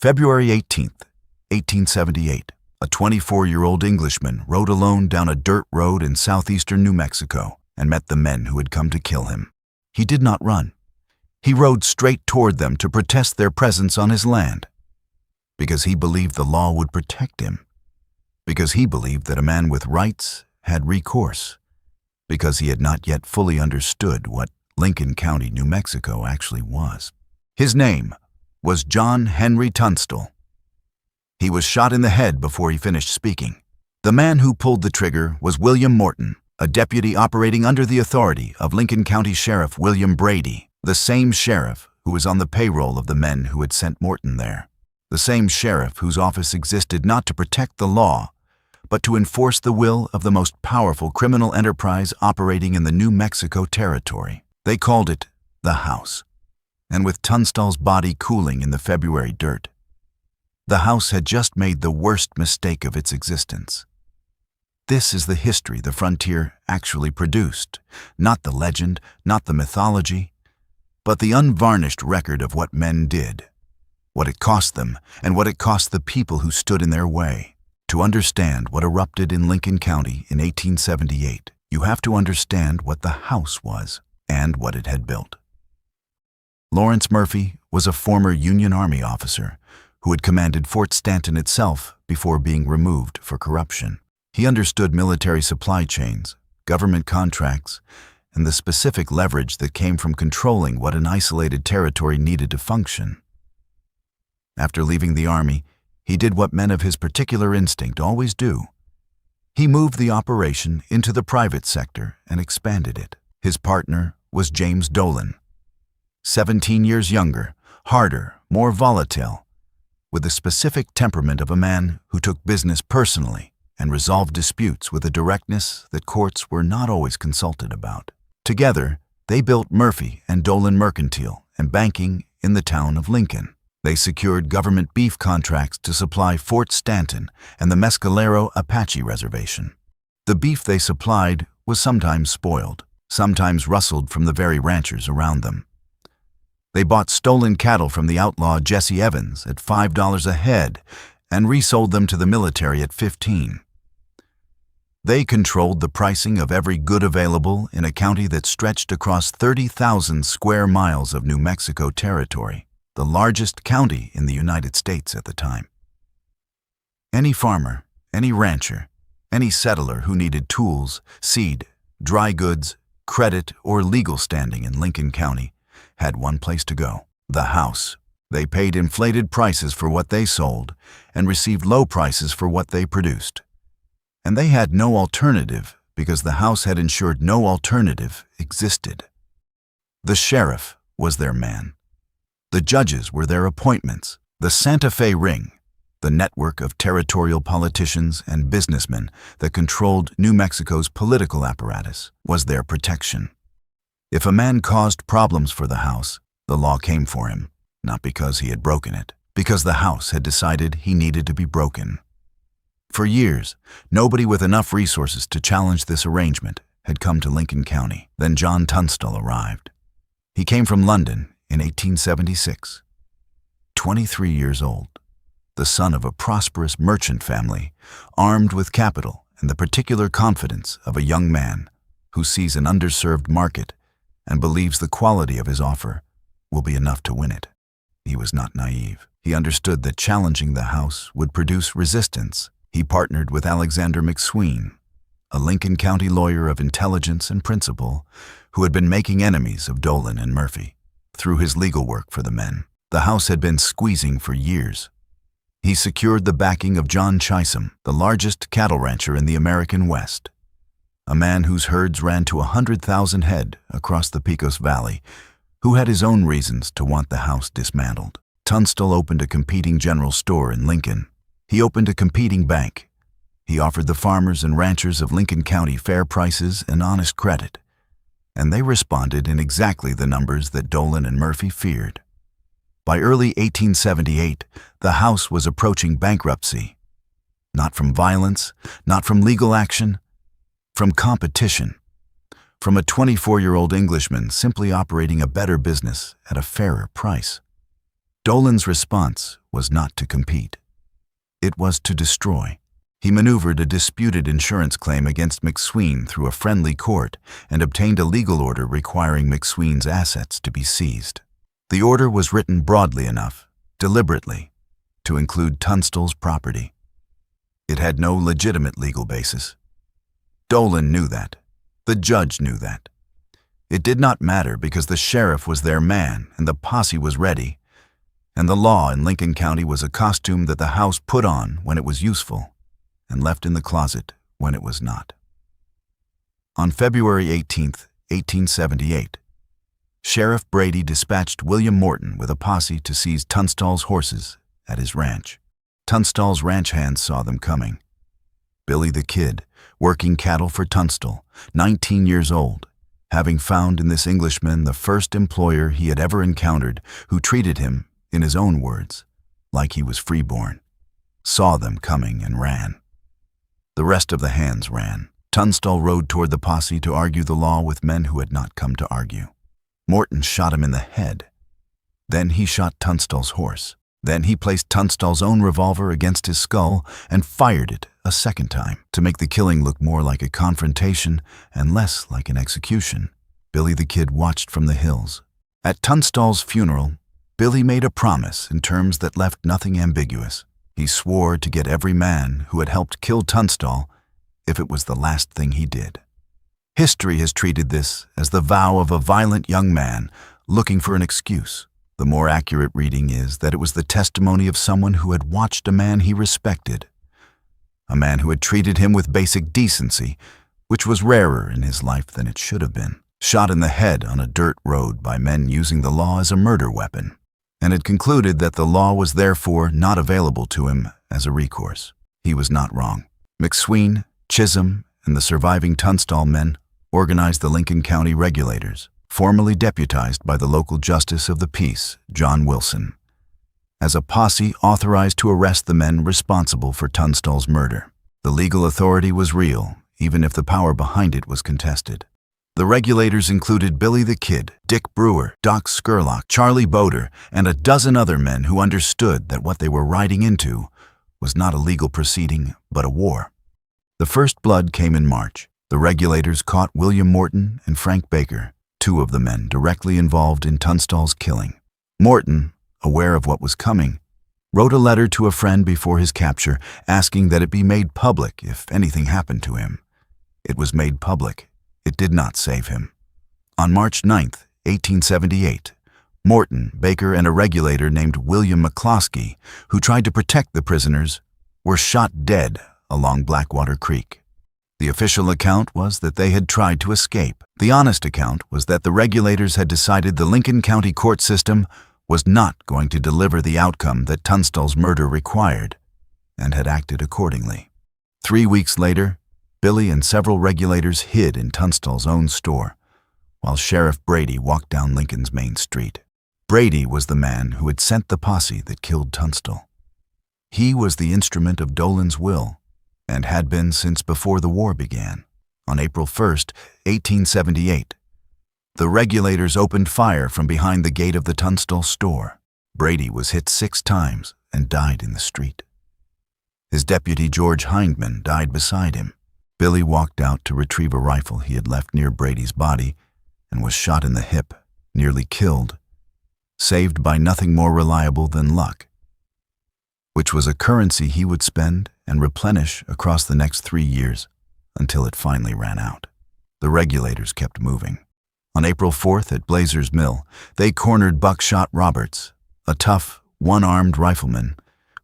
February 18th, 1878, a 24-year-old Englishman rode alone down a dirt road in southeastern New Mexico and met the men who had come to kill him. He did not run. He rode straight toward them to protest their presence on his land, because he believed the law would protect him, because he believed that a man with rights had recourse, because he had not yet fully understood what Lincoln County, New Mexico actually was. His name was John Henry Tunstall. He was shot in the head before he finished speaking. The man who pulled the trigger was William Morton, a deputy operating under the authority of Lincoln County Sheriff William Brady, the same sheriff who was on the payroll of the men who had sent Morton there. The same sheriff whose office existed not to protect the law, but to enforce the will of the most powerful criminal enterprise operating in the New Mexico territory. They called it the House. And with Tunstall's body cooling in the February dirt, the House had just made the worst mistake of its existence. This is the history the frontier actually produced, not the legend, not the mythology, but the unvarnished record of what men did, what it cost them, and what it cost the people who stood in their way. To understand what erupted in Lincoln County in 1878, you have to understand what the House was and what it had built. Lawrence Murphy was a former Union Army officer who had commanded Fort Stanton itself before being removed for corruption. He understood military supply chains, government contracts, and the specific leverage that came from controlling what an isolated territory needed to function. After leaving the Army, he did what men of his particular instinct always do. He moved the operation into the private sector and expanded it. His partner was James Dolan, 17 years younger, harder, more volatile, with the specific temperament of a man who took business personally and resolved disputes with a directness that courts were not always consulted about. Together, they built Murphy and Dolan Mercantile and Banking in the town of Lincoln. They secured government beef contracts to supply Fort Stanton and the Mescalero Apache Reservation. The beef they supplied was sometimes spoiled, sometimes rustled from the very ranchers around them. They bought stolen cattle from the outlaw Jesse Evans at $5 a head and resold them to the military at $15. They controlled the pricing of every good available in a county that stretched across 30,000 square miles of New Mexico territory, the largest county in the United States at the time. Any farmer, any rancher, any settler who needed tools, seed, dry goods, credit, or legal standing in Lincoln County had one place to go: the House. They paid inflated prices for what they sold and received low prices for what they produced. And they had no alternative because the House had ensured no alternative existed. The sheriff was their man. The judges were their appointments. The Santa Fe Ring, the network of territorial politicians and businessmen that controlled New Mexico's political apparatus, was their protection. If a man caused problems for the House, the law came for him, not because he had broken it, because the House had decided he needed to be broken. For years, nobody with enough resources to challenge this arrangement had come to Lincoln County. Then John Tunstall arrived. He came from London in 1876, 23 years old, the son of a prosperous merchant family, armed with capital and the particular confidence of a young man who sees an underserved market and believes the quality of his offer will be enough to win it. He was not naive. He understood that challenging the House would produce resistance. He partnered with Alexander McSween, a Lincoln County lawyer of intelligence and principle who had been making enemies of Dolan and Murphy through his legal work for the men. The House had been squeezing for years. He secured the backing of John Chisholm, the largest cattle rancher in the American West, a man whose herds ran to 100,000 head across the Pecos Valley, who had his own reasons to want the House dismantled. Tunstall opened a competing general store in Lincoln. He opened a competing bank. He offered the farmers and ranchers of Lincoln County fair prices and honest credit, and they responded in exactly the numbers that Dolan and Murphy feared. By early 1878, the House was approaching bankruptcy, not from violence, not from legal action, from competition, from a 24-year-old Englishman simply operating a better business at a fairer price. Dolan's response was not to compete. It was to destroy. He maneuvered a disputed insurance claim against McSween through a friendly court and obtained a legal order requiring McSween's assets to be seized. The order was written broadly enough, deliberately, to include Tunstall's property. It had no legitimate legal basis. Dolan knew that. The judge knew that. It did not matter because the sheriff was their man and the posse was ready, and the law in Lincoln County was a costume that the House put on when it was useful and left in the closet when it was not. On February 18, 1878, Sheriff Brady dispatched William Morton with a posse to seize Tunstall's horses at his ranch. Tunstall's ranch hands saw them coming. Billy the Kid, working cattle for Tunstall, 19 years old, having found in this Englishman the first employer he had ever encountered who treated him, in his own words, like he was freeborn, saw them coming and ran. The rest of the hands ran. Tunstall rode toward the posse to argue the law with men who had not come to argue. Morton shot him in the head. Then he shot Tunstall's horse. Then he placed Tunstall's own revolver against his skull and fired it a second time to make the killing look more like a confrontation and less like an execution. Billy the Kid watched from the hills. At Tunstall's funeral, Billy made a promise in terms that left nothing ambiguous. He swore to get every man who had helped kill Tunstall if it was the last thing he did. History has treated this as the vow of a violent young man looking for an excuse. The more accurate reading is that it was the testimony of someone who had watched a man he respected, a man who had treated him with basic decency, which was rarer in his life than it should have been, shot in the head on a dirt road by men using the law as a murder weapon, and had concluded that the law was therefore not available to him as a recourse. He was not wrong. McSween, Chisholm, and the surviving Tunstall men organized the Lincoln County Regulators, formally deputized by the local justice of the peace, John Wilson, as a posse authorized to arrest the men responsible for Tunstall's murder. The legal authority was real, even if the power behind it was contested. The Regulators included Billy the Kid, Dick Brewer, Doc Skurlock, Charlie Boder, and a dozen other men who understood that what they were riding into was not a legal proceeding, but a war. The first blood came in March. The Regulators caught William Morton and Frank Baker, two of the men directly involved in Tunstall's killing. Morton, aware of what was coming, wrote a letter to a friend before his capture asking that it be made public if anything happened to him. It was made public. It did not save him. On March 9, 1878, Morton, Baker, and a regulator named William McCloskey, who tried to protect the prisoners, were shot dead along Blackwater Creek. The official account was that they had tried to escape. The honest account was that the Regulators had decided the Lincoln County court system was not going to deliver the outcome that Tunstall's murder required, and had acted accordingly. 3 weeks later, Billy and several Regulators hid in Tunstall's own store, while Sheriff Brady walked down Lincoln's main street. Brady was the man who had sent the posse that killed Tunstall. He was the instrument of Dolan's will, and had been since before the war began. On April 1, 1878, the Regulators opened fire from behind the gate of the Tunstall store. Brady was hit 6 times and died in the street. His deputy, George Hindman, died beside him. Billy walked out to retrieve a rifle he had left near Brady's body and was shot in the hip, nearly killed, saved by nothing more reliable than luck, which was a currency he would spend and replenish across the next 3 years until it finally ran out. The Regulators kept moving. On April 4th at Blazer's Mill, they cornered Buckshot Roberts, a tough, one-armed rifleman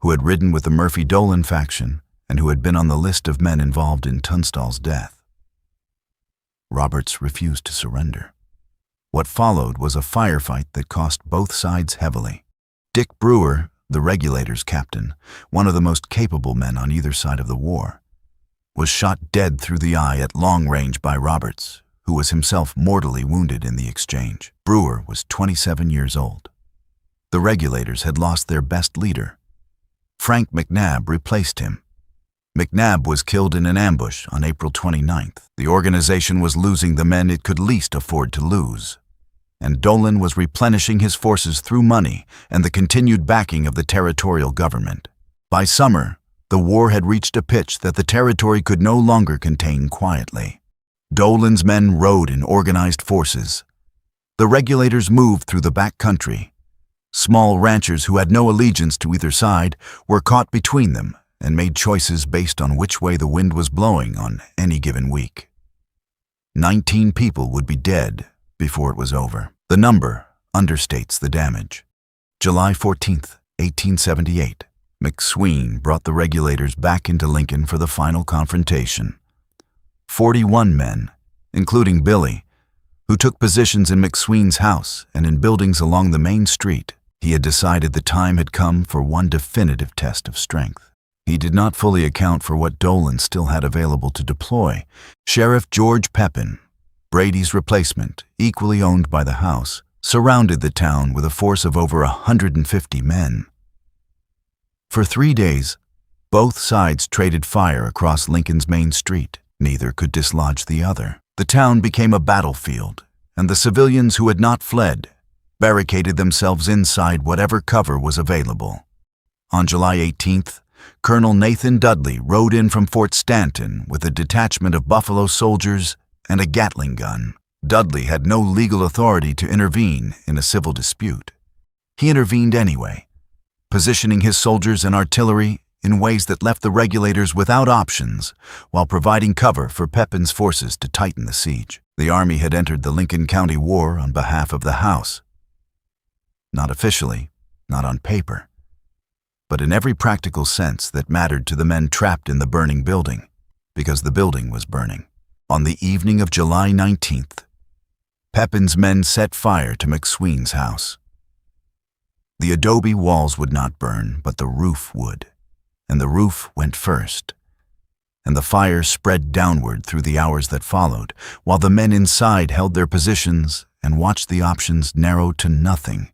who had ridden with the Murphy-Dolan faction and who had been on the list of men involved in Tunstall's death. Roberts refused to surrender. What followed was a firefight that cost both sides heavily. Dick Brewer, the Regulators' captain, one of the most capable men on either side of the war, was shot dead through the eye at long range by Roberts, who was himself mortally wounded in the exchange. Brewer was 27 years old. The Regulators had lost their best leader. Frank McNabb replaced him. McNabb was killed in an ambush on April 29th. The organization was losing the men it could least afford to lose. and Dolan was replenishing his forces through money and the continued backing of the territorial government. By summer, the war had reached a pitch that the territory could no longer contain quietly. Dolan's men rode in organized forces. The Regulators moved through the back country. Small ranchers who had no allegiance to either side were caught between them and made choices based on which way the wind was blowing on any given week. 19 people would be dead before it was over. The number understates the damage. July 14th, 1878, McSween brought the Regulators back into Lincoln for the final confrontation. 41 men, including Billy, who took positions in McSween's house and in buildings along the main street. He had decided the time had come for one definitive test of strength. He did not fully account for what Dolan still had available to deploy. Sheriff George Pepin, Brady's replacement, equally owned by the House, surrounded the town with a force of over 150 men. For 3 days, both sides traded fire across Lincoln's main street. Neither could dislodge the other. The town became a battlefield, and the civilians who had not fled barricaded themselves inside whatever cover was available. On July 18th, Colonel Nathan Dudley rode in from Fort Stanton with a detachment of Buffalo soldiers and a Gatling gun. Dudley had no legal authority to intervene in a civil dispute. He intervened anyway, positioning his soldiers and artillery in ways that left the Regulators without options while providing cover for Pepin's forces to tighten the siege. The Army had entered the Lincoln County War on behalf of the House. Not officially, not on paper, but in every practical sense that mattered to the men trapped in the burning building, because the building was burning. On the evening of July 19th, Pepin's men set fire to McSween's house. The adobe walls would not burn, but the roof would, and the roof went first, and the fire spread downward through the hours that followed, while the men inside held their positions and watched the options narrow to nothing.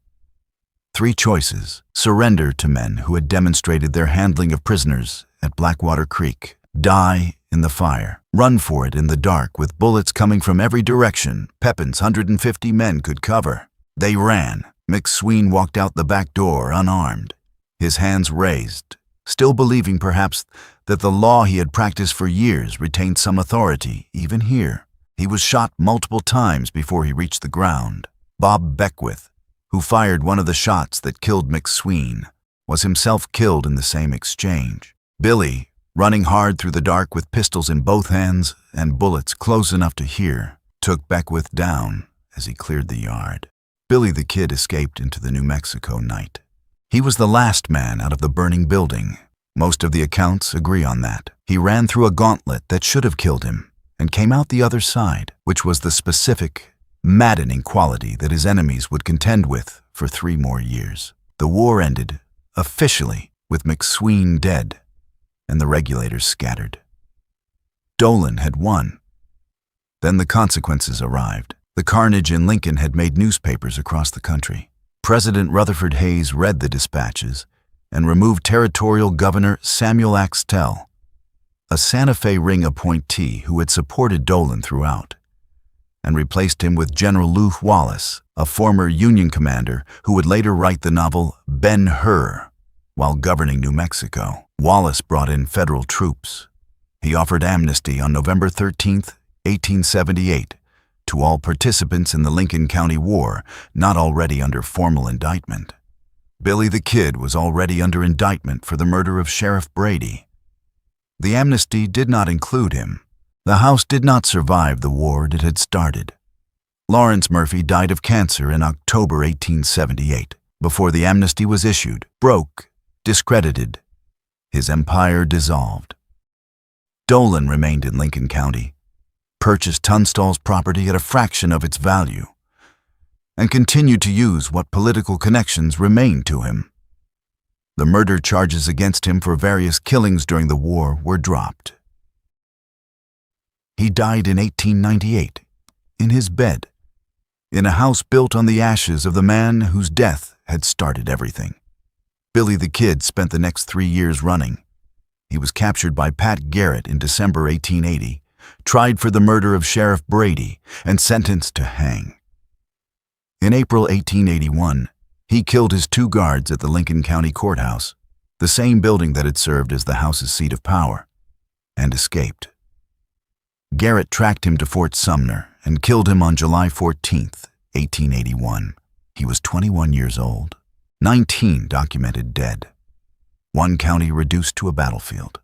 3 choices: surrender to men who had demonstrated their handling of prisoners at Blackwater Creek, die in the fire, run for it in the dark with bullets coming from every direction Pepin's 150 men could cover. They ran. McSween walked out the back door unarmed, his hands raised, still believing perhaps that the law he had practiced for years retained some authority even here. He was shot multiple times before he reached the ground. Bob Beckwith, who fired one of the shots that killed McSween, was himself killed in the same exchange. Billy, running hard through the dark with pistols in both hands and bullets close enough to hear, took Beckwith down as he cleared the yard. Billy the Kid escaped into the New Mexico night. He was the last man out of the burning building. Most of the accounts agree on that. He ran through a gauntlet that should have killed him and came out the other side, which was the specific, maddening quality that his enemies would contend with for 3 more years. The war ended, officially, with McSween dead and the Regulators scattered. Dolan had won. Then the consequences arrived. The carnage in Lincoln had made newspapers across the country. President Rutherford Hayes read the dispatches and removed Territorial Governor Samuel Axtell, a Santa Fe Ring appointee who had supported Dolan throughout, and replaced him with General Lew Wallace, a former Union commander who would later write the novel Ben-Hur while governing New Mexico. Wallace brought in federal troops. He offered amnesty on November 13, 1878, to all participants in the Lincoln County War not already under formal indictment. Billy the Kid was already under indictment for the murder of Sheriff Brady. The amnesty did not include him. The House did not survive the war it had started. Lawrence Murphy died of cancer in October 1878, before the amnesty was issued. Broke, discredited, his empire dissolved. Dolan remained in Lincoln County, purchased Tunstall's property at a fraction of its value, and continued to use what political connections remained to him. The murder charges against him for various killings during the war were dropped. He died in 1898, in his bed, in a house built on the ashes of the man whose death had started everything. Billy the Kid spent the next 3 years running. He was captured by Pat Garrett in December 1880, tried for the murder of Sheriff Brady, and sentenced to hang. In April 1881, he killed his 2 guards at the Lincoln County Courthouse, the same building that had served as the house's seat of power, and escaped. Garrett tracked him to Fort Sumner and killed him on July 14, 1881. He was 21 years old, 19 documented dead, 1 county reduced to a battlefield,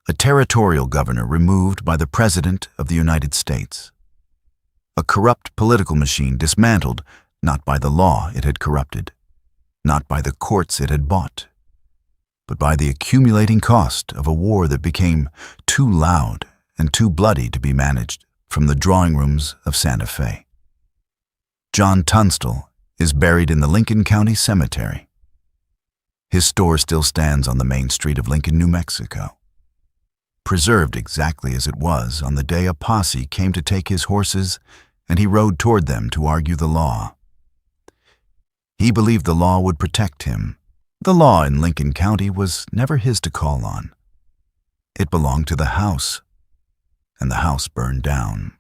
a territorial governor removed by the President of the United States, a corrupt political machine dismantled not by the law it had corrupted, not by the courts it had bought, but by the accumulating cost of a war that became too loud and too bloody to be managed from the drawing rooms of Santa Fe. John Tunstall is buried in the Lincoln County Cemetery. His store still stands on the main street of Lincoln, New Mexico, preserved exactly as it was on the day a posse came to take his horses and he rode toward them to argue the law. He believed the law would protect him. The law in Lincoln County was never his to call on. It belonged to the house, and the house burned down.